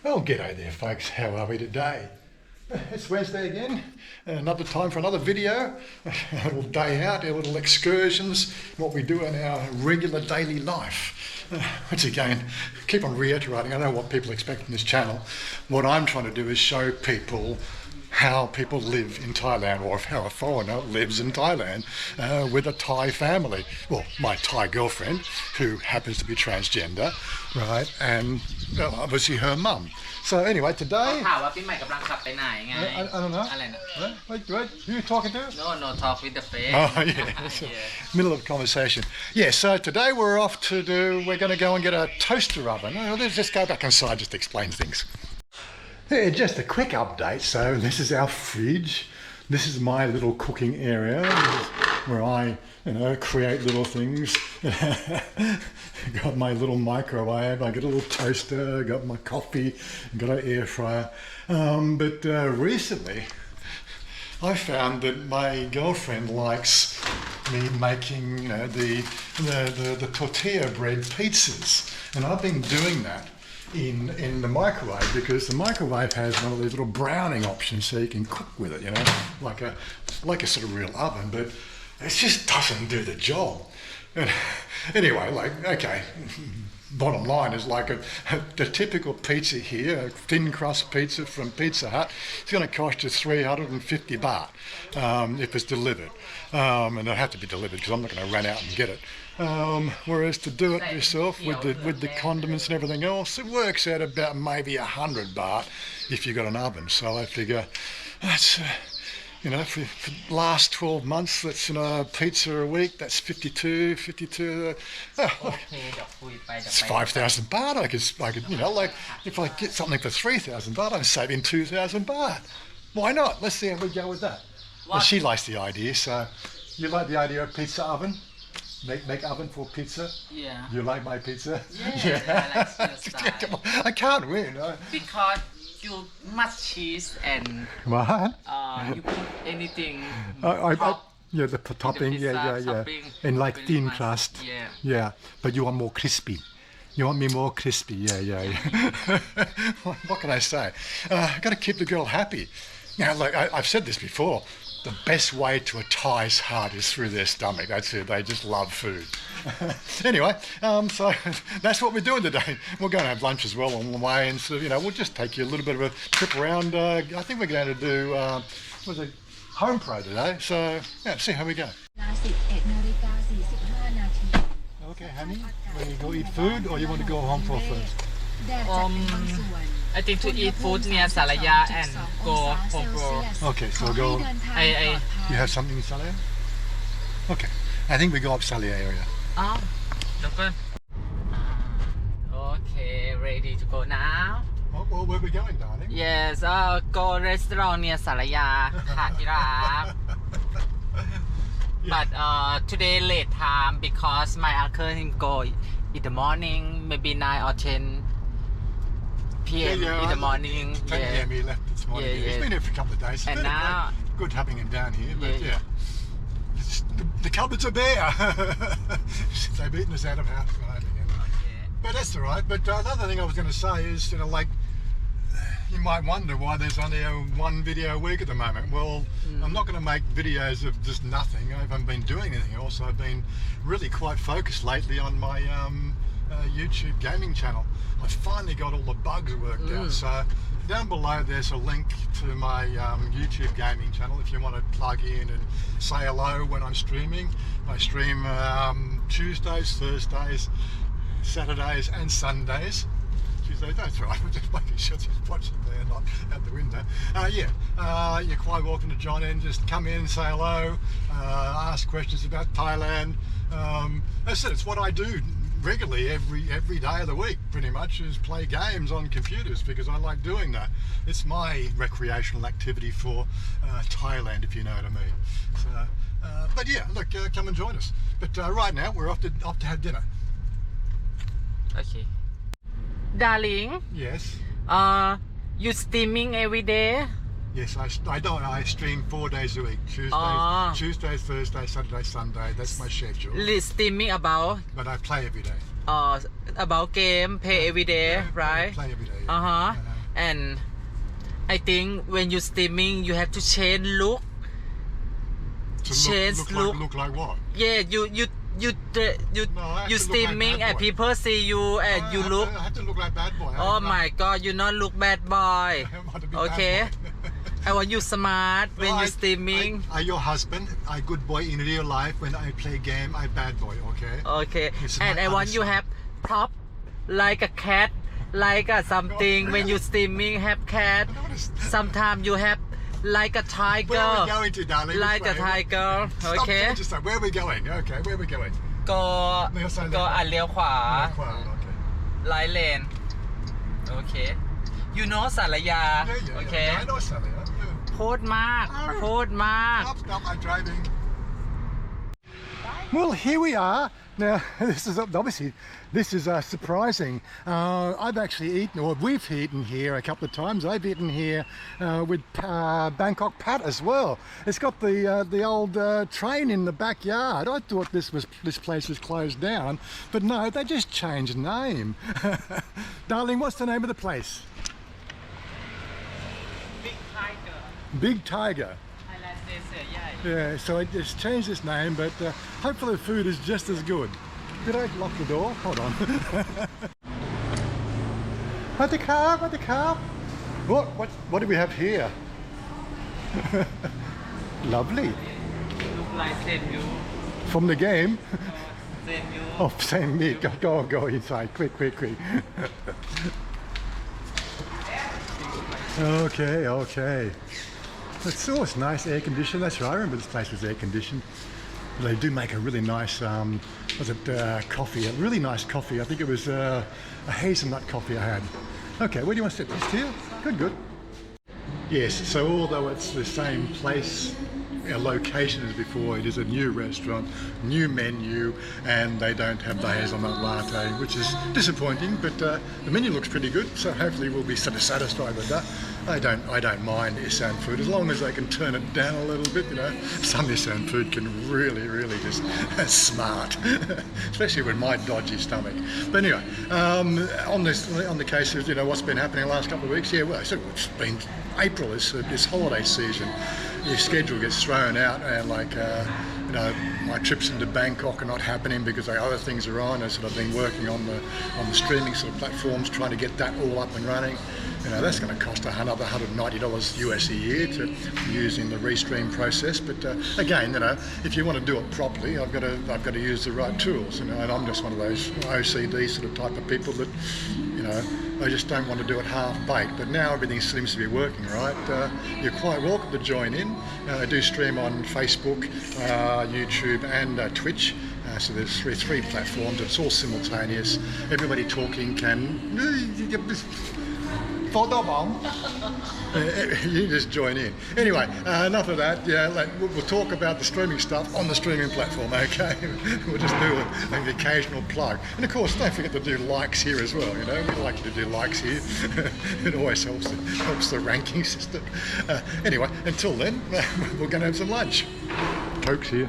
Well, g'day there folks, how are we today? It's Wednesday again, another time for another video, a little day out, our little excursions, what we do in our regular daily life. Once again, keep on reiterating, I know what people expect from this channel. What I'm trying to do is show people how people live in Thailand, or how a foreigner lives in Thailand with a Thai family. Well, my Thai girlfriend, who happens to be transgender, right, and well, obviously her mum. So anyway, today... I don't know. Wait, who are you talking to? No, talk with the face. Oh, yeah. Middle of a conversation. Yeah, so today we're off to we're going to go and get a toaster oven. Let's just go back inside just to explain things. Yeah, just a quick update. So this is our fridge. This is my little cooking area where I, create little things. Got my little microwave. I got a little toaster. Got my coffee. Got an air fryer. But recently, I found that my girlfriend likes me making, the tortilla bread pizzas, and I've been doing that in the microwave, because the microwave has one of these little browning options so you can cook with it, like a sort of real oven, but it just doesn't do the job. And anyway, okay, bottom line is the typical pizza here, a thin crust pizza from Pizza Hut, it's going to cost you 350 baht if it's delivered, and it'll have to be delivered because I'm not going to run out and get it. Whereas to do it yourself with the condiments and everything else, it works out about maybe 100 baht if you've got an oven. So I figure that's for the last 12 months, that's pizza a week, that's 52, it's 5,000 baht. I could, if I get something for 3,000 baht, I'm saving 2,000 baht. Why not? Let's see how we go with that. Well, she likes the idea, so you like the idea of pizza oven? Make oven for pizza? Yeah. You like my pizza? Yeah. I like your style. I can't win. Because you much cheese and what? You put anything. The topping, pizza, yeah. topping, And like thin crust. Yeah. But you want more crispy. You want me more crispy, yeah. What can I say? I've got to keep the girl happy. I've said this before. The best way to a Thai's heart is through their stomach. That's it. They just love food. Anyway, so that's what we're doing today. We're going to have lunch as well on the way, and we'll just take you a little bit of a trip around. I think we're going to do HomePro today. So see how we go. Okay, honey, want to go eat food, or you want to go HomePro first? I think to eat food near Salaya and go HomePro. Okay, so go. You have something in Salaya? Okay, I think we go up Salaya area. Okay. Okay, ready to go now? Well, where are we going, darling? Yes, go restaurant near Salaya, Hatirak. But today late time because my uncle him go in the morning, maybe 9 or 10 p.m. in the morning. 10 p.m. he left this morning. He's been here for a couple of days. And now, good having him down here, but the cupboards are bare. They've eaten us out of house tonight again. But that's all right. But another thing I was going to say is, you might wonder why there's only one video a week at the moment. Well, I'm not going to make videos of just nothing. I haven't been doing anything else. I've been really quite focused lately on my YouTube gaming channel. I've finally got all the bugs worked out. So down below there's a link to my YouTube gaming channel if you want to plug in and say hello when I'm streaming. I stream Tuesdays, Thursdays, Saturdays and Sundays. That's right, we're just making sure she's watching there, not out the window. You're quite welcome to join in, just come in, say hello, ask questions about Thailand. As I said, it's what I do regularly every day of the week, pretty much, is play games on computers, because I like doing that. It's my recreational activity for Thailand, if you know what I mean. So, but yeah, look, come and join us. But right now, we're off to have dinner. Okay. Darling. Yes. You streaming every day? Yes, I don't. I stream 4 days a week. Tuesdays, Thursday, Saturday, Sunday. That's my schedule. Streaming about? But I play every day. about game, pay every day, right? Play every day. Yeah. And I think when you streaming, you have to change look. To Change look like what? Yeah, you No, streaming like and boy. people see you and you look. I have to look like bad boy. Oh my God, you not look bad boy. I want to be Okay, bad boy. I want you smart when you streaming. I your husband. I good boy in real life. When I play game, I bad boy. Okay. Okay, It's and not I want you honest. have prop like a cat, like a something when you streaming have cat. Sometimes you have like a Where are we tiger, going to, darling? like a Which way? tiger. Stop Okay, just like, where are we going? Okay, where are we going? ก็อันเลี้ยวขวา Okay. ไลน์เลนโอเค you know สารยา Yeah. โอเค I know Sally. Yeah. โคตรมากโคตรมาก Stop, I'm driving. Well, here we are. Now, this is obviously surprising. I've actually eaten, or we've eaten here a couple of times. I've eaten here with Bangkok Pat as well. It's got the old train in the backyard. I thought this place was closed down, but no, they just changed name. Darling, what's the name of the place? Big Tiger Big Tiger. Thailand เสือใหญ่ Yeah, so it just changed its name, but hopefully the food is just as good. Did I lock the door? Hold on. What the car? What do we have here? Lovely. ลูกลายเซนยู From the game. เซนยู Oh, same meat. Go inside. Quick. Okay. It's nice air conditioned. That's right. I remember this place was air conditioned. They do make a really nice, coffee? A really nice coffee. I think it was a hazelnut coffee I had. Okay, where do you want to sit? Just here? Good. Yes, so although it's the same place, location as before, it is a new restaurant, new menu, and they don't have the hazelnut latte, which is disappointing, but the menu looks pretty good, so hopefully we'll be sort of satisfied with that. I don't mind Isaan food, as long as they can turn it down a little bit, you know. Some Isaan food can really just smart, especially with my dodgy stomach. But anyway, on the case of, you know, what's been happening the last couple of weeks, yeah, well, it's been April, this holiday season. Your schedule gets thrown out, and like you know, my trips into Bangkok are not happening because other things are on. I've sort of been working on the streaming sort of platforms, trying to get that all up and running. You know, that's going to cost another $190 US a year to use in the restream process. But again, you know, if you want to do it properly, I've got to use the right tools. You know, and I'm just one of those OCD sort of type of people that, you know, I just don't want to do it half-baked. But now everything seems to be working right. You're quite welcome to join in. I do stream on Facebook, YouTube and Twitch. So there's three platforms. It's all simultaneous. Everybody talking can... Photo bomb. You just join in. Anyway, enough of that. Yeah, we'll talk about the streaming stuff on the streaming platform, okay? We'll just do an occasional plug. And of course, don't forget to do likes here as well, you know? We like to do likes here. It always helps the ranking system. Anyway, until then, we're going to have some lunch. Coke's here.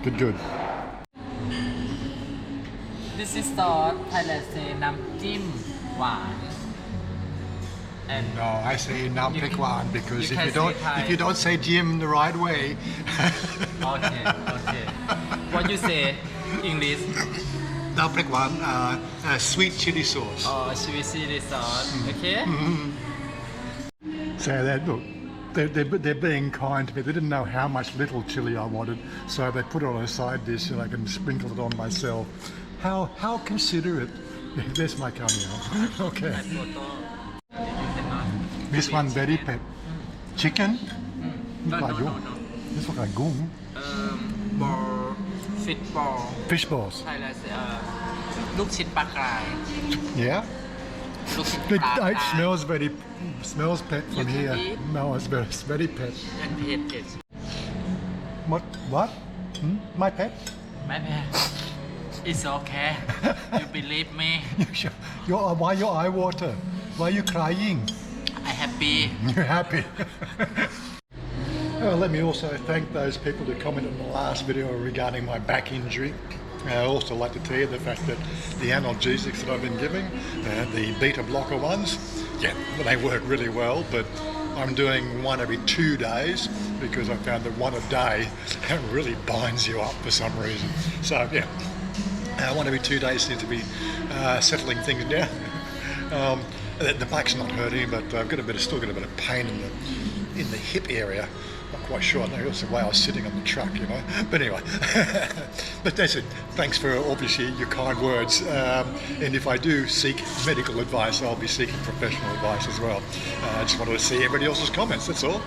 Good. This is sauce Thailand น้ำจิ้มหวาน and No, I say nam You- pekwan because you can say if you don't say Jim the right way, okay what you say English nam pekwan, sweet chili sauce. sweet chili sauce okay So that look, they're being kind to me. They didn't know how much little chili I wanted, so they put it on a side dish and I can sprinkle it on myself. How considerate. There's my cameo. Okay. This one very pet. Chicken? No. This look like gung. ball fish ball Fish balls. Thailand ลูกชิ้นปลากราย Yeah. ลูกชิ้น It, ปลากราย it smells pet from You can here. eat. No, it's very pet. and ผ็ด What? My pet? ไม่แพ้ it's okay you believe me Why your eye water? Why are you crying? I happy You're happy. Let me also thank those people who commented in the last video regarding my back injury. I also like to tell you the fact that the analgesics that I've been giving, the beta blocker ones, yeah, they work really well, but I'm doing one every 2 days because I found that one a day really binds you up for some reason. So yeah, one every 2 days seems to be settling things down. The back's not hurting, but I've got still got a bit of pain in the hip area. Not quite sure. I know that's the way I was sitting on the truck, you know. But anyway, but that's it. Thanks for obviously your kind words. And if I do seek medical advice, I'll be seeking professional advice as well. I just wanted to see everybody else's comments. That's all.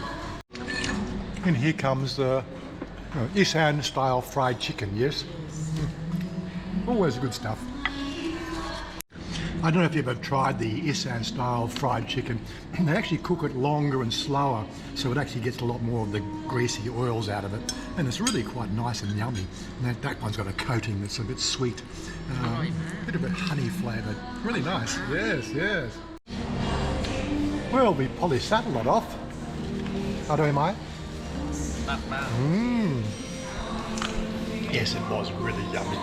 And here comes the Isaan style fried chicken. Yes, always good stuff. I don't know if you've ever tried the Isaan style fried chicken. They actually cook it longer and slower, so it actually gets a lot more of the greasy oils out of it. And it's really quite nice and yummy. And that one's got a coating that's a bit sweet. A bit of a honey flavoured. Really nice. Yes, yes. Well, we polysaddled it off. How do I? Yes, it was really yummy.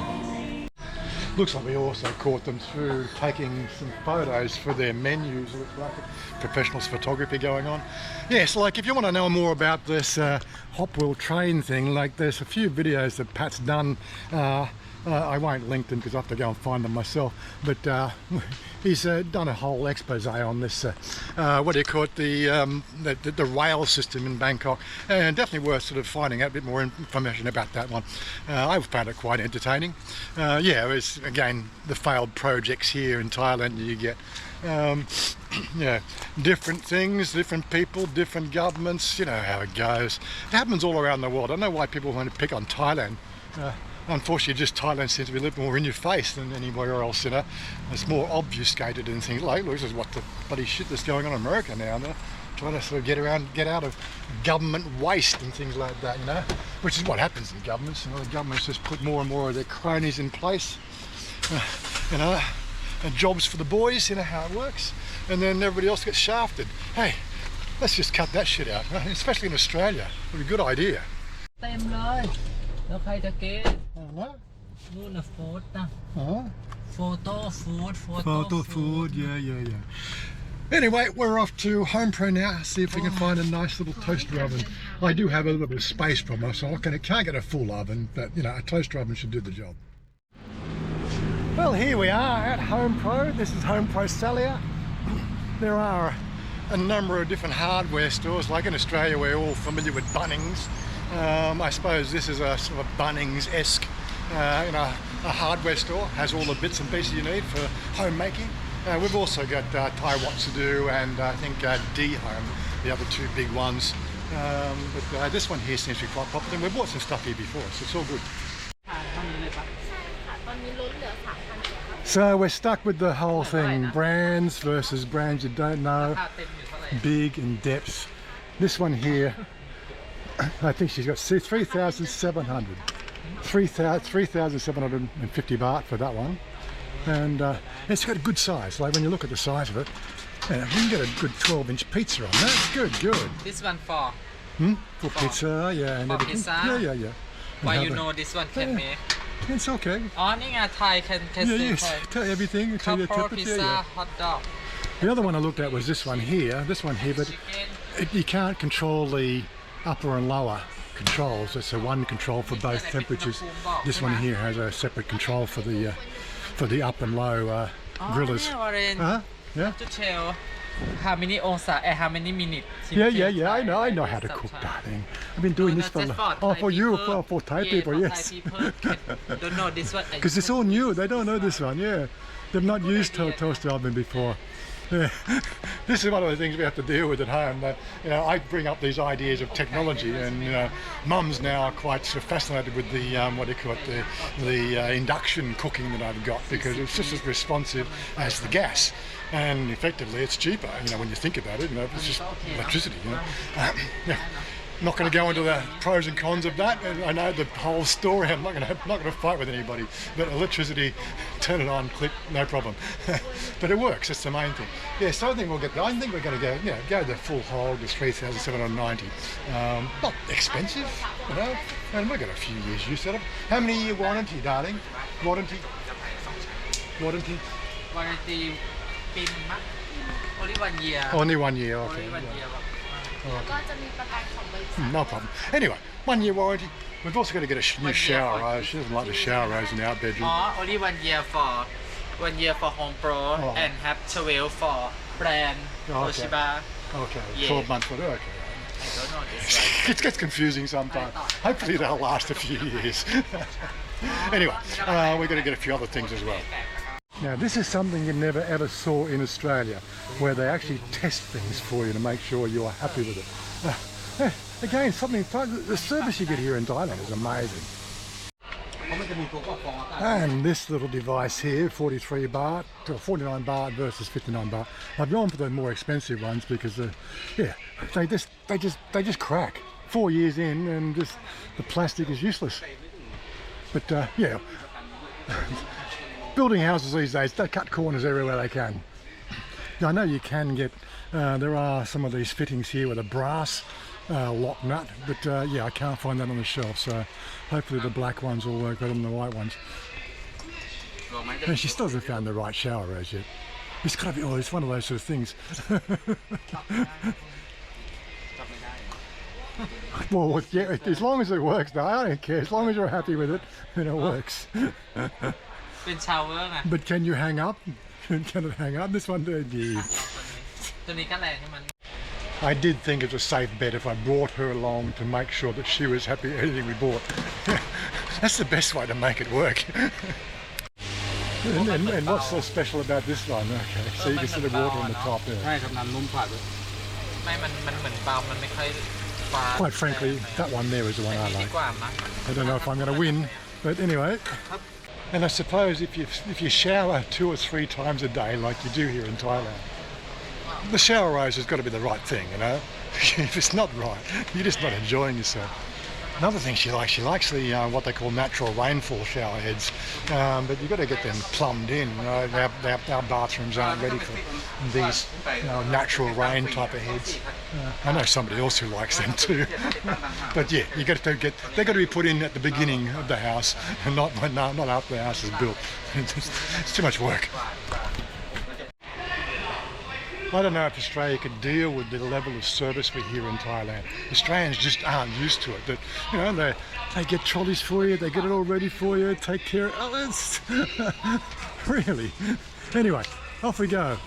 Looks like we also caught them through taking some photos for their menus. Looks like professional photography going on. Yes, like if you want to know more about this hop wheel train thing, like there's a few videos that Pat's done. I won't link them because I have to go and find them myself. But he's done a whole expose on this, what do you call it, the rail system in Bangkok. And definitely worth sort of finding out a bit more information about that one. I found it quite entertaining. Yeah, it was, again, the failed projects here in Thailand. You get yeah, different things, different people, different governments, you know how it goes. It happens all around the world. I don't know why people want to pick on Thailand. Unfortunately, just Thailand seems to be a little more in your face than anywhere else, you know. It's more obfuscated and things like, look, this is what the bloody shit that's going on in America now, and they're trying to sort of get out of government waste and things like that, you know, which is what happens in governments. You know, the governments just put more and more of their cronies in place, you know, and jobs for the boys, you know how it works, and then everybody else gets shafted. Hey, let's just cut that shit out, right? Especially in Australia. It would be a good idea. เต็มเลยแล้วใครจะกินนู่นน่ะโฟดนะโฟโต้ฟู้ด yeah. Anyway, we're off to HomePro now, see if we can find a nice little toaster oven. I do have a little bit of space from us, so I can't get a full oven, but you know, a toaster oven should do the job. Well, here we are at HomePro. This is HomePro Salia. There are a number of different hardware stores. Like in Australia, we're all familiar with Bunnings. I suppose this is a sort of Bunnings-esque, you know, a hardware store. Has all the bits and pieces you need for homemaking. We've also got Thai Wazza and I think D-Home, the other two big ones. But this one here seems to be quite popular. And we've bought some stuff here before, so it's all good. So we're stuck with the whole thing, brands versus brands you don't know, big in depth. This one here, I think she's got 3,750 baht for that one. And it's got a good size, like when you look at the size of it, you can get a good 12-inch pizza on that. It's good. This one for? For pizza, yeah. And for everything. pizza? Yeah. Why you know this one can make? It's okay. อ๋อนี่ไงไทย can yes, tell everything. Tell your couple temperature. pizza Yeah. hot dog The other one I looked at was this one here, but you can't control the upper and lower controls. It's a one control for both temperatures. This one here has a separate control for the up and low grillers. Yeah. to tell how many องศา and how many minutes Yeah. I know how to cook that thing. I've been doing this for you, for Thai people, yes. Don't know this one Because it's all new. They don't know this one. Yeah, they've not used toaster oven before. Yeah. This is one of the things we have to deal with at home. That, you know, I bring up these ideas of technology, and you know, mums now are quite sort of fascinated with the what do you call it, the induction cooking that I've got, because it's just as responsive as the gas, and effectively it's cheaper. You know, when you think about it, you know, it's just electricity. You know, yeah. not going to go into the pros and cons of that. I know the whole story. I'm not going to fight with anybody. But electricity, turn it on, click, no problem. But it works. That's the main thing. Yeah, so I think we'll get. I think we're going to go the full hog, the 3,790. Not expensive, and we've got a few years use out of it. How many year warranty, darling? Warranty. Warranty ปีนึงมั้ง only 1 year Only 1 year. Okay. only 1 year ก็จะมีประกันของบริษัท No problem. Anyway, 1 year warranty. We've also got to get a new shower rose. She doesn't like the shower rose in our bedroom. only 1 year for 1 year for HomePro and have 12 for brand Toshiba Okay. Yeah. 12 months for it. Okay. I don't know this It gets confusing sometimes. Hopefully they'll last a few years. Anyway, we're going to get a few other things as well. Now this is something you never ever saw in Australia, where they actually test things for you to make sure you're happy with it. Again, the service you get here in Thailand is amazing. And this little device here, 43 baht, 49 baht versus 59 baht. I've gone for the more expensive ones because, they just crack. 4 years in, and just the plastic is useless. But yeah, building houses these days, they cut corners everywhere they can. I know you can get. There are some of these fittings here with a brass lock nut, but yeah, I can't find that on the shelf. So hopefully the black ones will work better than the white ones. And she still hasn't found the right shower rose yet. It's got to be. Oh, it's one of those sort of things. Well, yeah, as long as it works, though, I don't care. As long as you're happy with it, then it works. เป็นชาวเวอร์ไง But can you hang up? Can it hang up? This one did. Yeah. ตัวนี้ก็แรงให้มัน I did think it was a safe bet if I brought her along to make sure that she was happy with anything we bought. That's the best way to make it work. And what's so special about this one? Okay, so you can see the water on the top there. ใช่ครับน้ำนุ่มผัด ไม่มันเหมือนเบามันไม่ค่อยฟาด Quite frankly, that one there is the one อั I นนี้ดี like. กว่ามั้ง I don't know if I'm going to win, but anyway. And I suppose if you shower 2 or 3 times a day like you do here in Thailand, the shower rose has got to be the right thing, If it's not right, you're just not enjoying yourself. Another thing she likes the what they call natural rainfall shower heads, but you've got to get them plumbed in. Our bathrooms aren't ready for these natural rain type of heads. I know somebody else who likes them too, but yeah, they've got to be put in at the beginning of the house, and not after the house is built. It's too much work. I don't know if Australia could deal with the level of service we hear in Thailand. Australians just aren't used to it. That they get trolleys for you, they get it all ready for you, take care of it. Really. Anyway, off we go.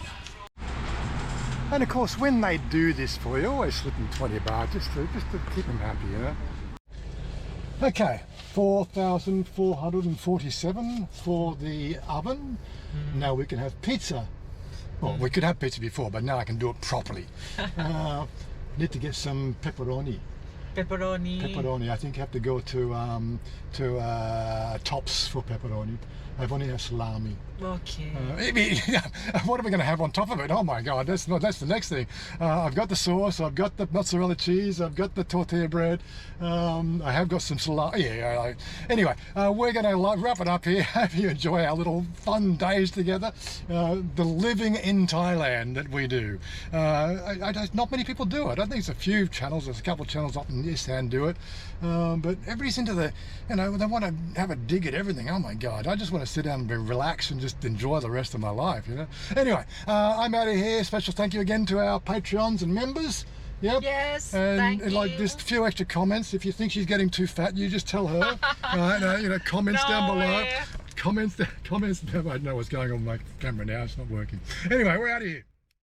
And of course, when they do this for you, always slip them 20 baht just to keep them happy, Okay, 4,447 for the oven. Now we can have pizza. Well, we could have pizza before, but now I can do it properly. Need to get some pepperoni. Pepperoni. I think you have to go to Tops for pepperoni. I've only had salami. Okay. What are we going to have on top of it? Oh my God, that's the next thing. I've got the sauce, I've got the mozzarella cheese, I've got the tortilla bread, I have got some salami. Anyway, we're going to wrap it up here. Hope you enjoy our little fun days together. The living in Thailand that we do. Not many people do it. I think there's a few channels, there's a couple of channels up in Isaan do it. But everybody's into they want to have a dig at everything. Oh my God, I just want to sit down and relax and just enjoy the rest of my life, Anyway, I'm out of here. Special thank you again to our Patreons and members. Yep. Yes, and thank like you. just a few extra comments. If you think she's getting too fat, you just tell her. Comments down below. way. Comments. I don't know what's going on with my camera now. It's not working. Anyway, we're out of here.